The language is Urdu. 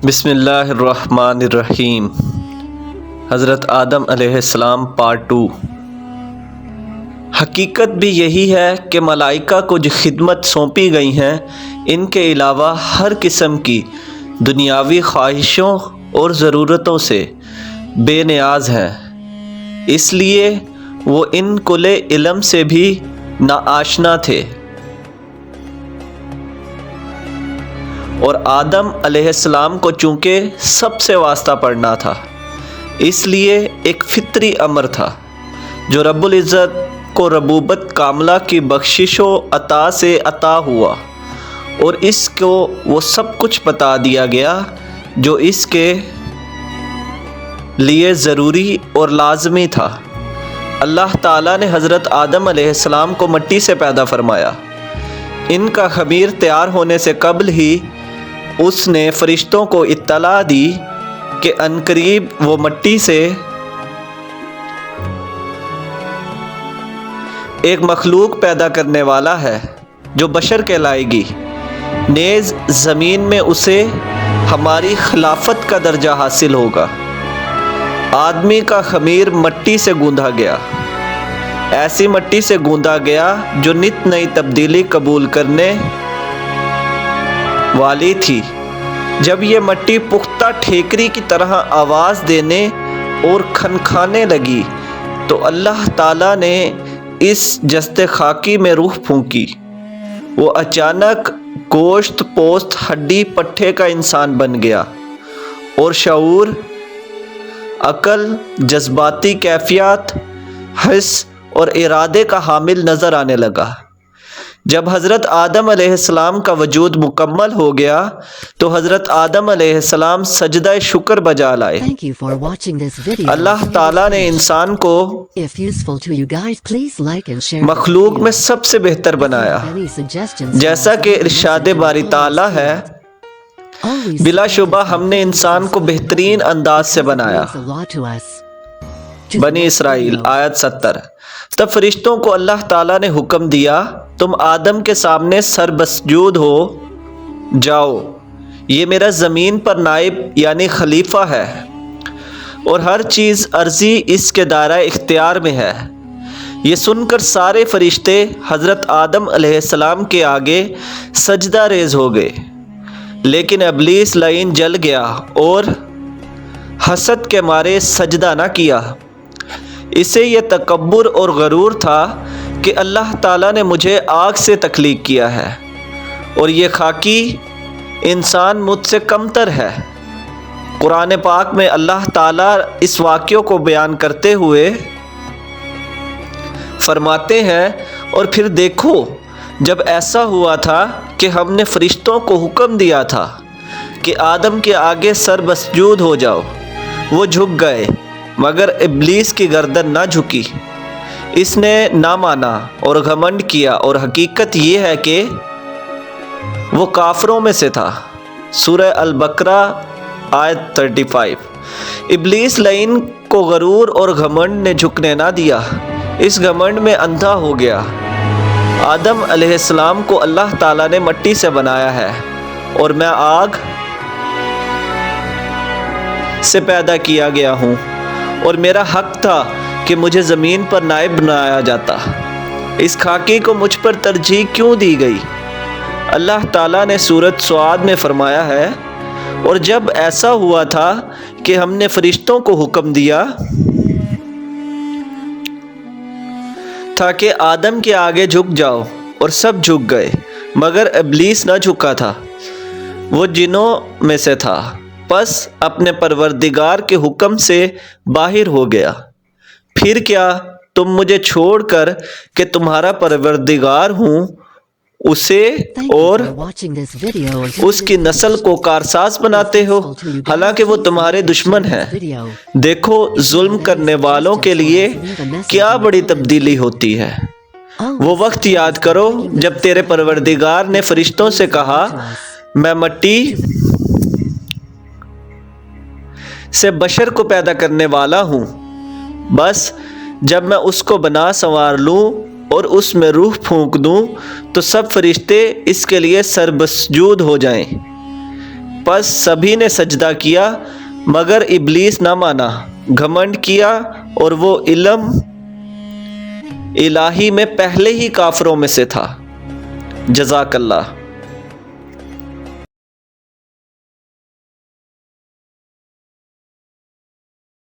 بسم اللہ الرحمن الرحیم۔ حضرت آدم علیہ السلام پارٹ 2۔ حقیقت بھی یہی ہے کہ ملائکہ کو جو خدمت سونپی گئی ہیں ان کے علاوہ ہر قسم کی دنیاوی خواہشوں اور ضرورتوں سے بے نیاز ہیں، اس لیے وہ ان کل علم سے بھی ناآشنا تھے، اور آدم علیہ السلام کو چونکہ سب سے واسطہ پڑنا تھا، اس لیے ایک فطری امر تھا جو رب العزت کو ربوبت کاملہ کی بخشش و عطا سے عطا ہوا، اور اس کو وہ سب کچھ بتا دیا گیا جو اس کے لیے ضروری اور لازمی تھا۔ اللہ تعالیٰ نے حضرت آدم علیہ السلام کو مٹی سے پیدا فرمایا۔ ان کا خمیر تیار ہونے سے قبل ہی اس نے فرشتوں کو اطلاع دی کہ عنقریب وہ مٹی سے ایک مخلوق پیدا کرنے والا ہے جو بشر کہلائے گی، نیز زمین میں اسے ہماری خلافت کا درجہ حاصل ہوگا۔ آدمی کا خمیر مٹی سے گوندھا گیا، ایسی مٹی سے گوندا گیا جو نت نئی تبدیلی قبول کرنے والی تھی۔ جب یہ مٹی پختہ ٹھیکری کی طرح آواز دینے اور کھنکھانے لگی تو اللہ تعالیٰ نے اس جسد خاکی میں روح پھونکی۔ وہ اچانک گوشت پوست ہڈی پٹھے کا انسان بن گیا اور شعور، عقل، جذباتی کیفیات، حس اور ارادے کا حامل نظر آنے لگا۔ جب حضرت آدم علیہ السلام کا وجود مکمل ہو گیا تو حضرت آدم علیہ السلام سجدہ شکر بجا لائے۔ اللہ تعالیٰ نے انسان کو مخلوق میں سب سے بہتر بنایا، جیسا کہ ارشاد باری تعالیٰ ہے، بلا شبہ ہم نے انسان کو بہترین انداز سے بنایا۔ بنی اسرائیل آیت 70۔ تب فرشتوں کو اللہ تعالیٰ نے حکم دیا، تم آدم کے سامنے سر بسجود ہو جاؤ، یہ میرا زمین پر نائب یعنی خلیفہ ہے، اور ہر چیز عرضی اس کے دائرہ اختیار میں ہے۔ یہ سن کر سارے فرشتے حضرت آدم علیہ السلام کے آگے سجدہ ریز ہو گئے، لیکن ابلیس لعین جل گیا اور حسد کے مارے سجدہ نہ کیا۔ اسے یہ تکبر اور غرور تھا کہ اللہ تعالیٰ نے مجھے آگ سے تخلیق کیا ہے اور یہ خاکی انسان مجھ سے کمتر ہے۔ قرآن پاک میں اللہ تعالیٰ اس واقعے کو بیان کرتے ہوئے فرماتے ہیں، اور پھر دیکھو جب ایسا ہوا تھا کہ ہم نے فرشتوں کو حکم دیا تھا کہ آدم کے آگے سر بسجود ہو جاؤ، وہ جھک گئے مگر ابلیس کی گردن نہ جھکی، اس نے نہ مانا اور گھمنڈ کیا، اور حقیقت یہ ہے کہ وہ کافروں میں سے تھا۔ سورہ البقرہ آیت 35۔ ابلیس لعین کو غرور اور گھمنڈ نے جھکنے نہ دیا، اس گھمنڈ میں اندھا ہو گیا۔ آدم علیہ السلام کو اللہ تعالیٰ نے مٹی سے بنایا ہے اور میں آگ سے پیدا کیا گیا ہوں، اور میرا حق تھا کہ مجھے زمین پر نائب بنایا جاتا۔ اس خاکی کو مجھ پر ترجیح کیوں دی گئی؟ اللہ تعالیٰ نے سورۃ صاد میں فرمایا ہے، اور جب ایسا ہوا تھا کہ ہم نے فرشتوں کو حکم دیا تھا کہ آدم کے آگے جھک جاؤ، اور سب جھک گئے مگر ابلیس نہ جھکا تھا، وہ جنوں میں سے تھا، پس اپنے پروردگار کے حکم سے باہر ہو گیا۔ پھر کیا تم مجھے چھوڑ کر کہ تمہارا پروردگار ہوں اسے اور اس کی نسل کو کارساز بناتے ہو، حالانکہ وہ تمہارے دشمن ہیں؟ دیکھو ظلم کرنے والوں کے لیے کیا بڑی تبدیلی ہوتی ہے۔ وہ وقت یاد کرو جب تیرے پروردگار نے فرشتوں سے کہا، میں مٹی سے بشر کو پیدا کرنے والا ہوں، بس جب میں اس کو بنا سنوار لوں اور اس میں روح پھونک دوں تو سب فرشتے اس کے لیے سر بسجود ہو جائیں۔ پس سبھی نے سجدہ کیا مگر ابلیس نہ مانا، گھمنڈ کیا اور وہ علم الہی میں پہلے ہی کافروں میں سے تھا۔ جزاک اللہ۔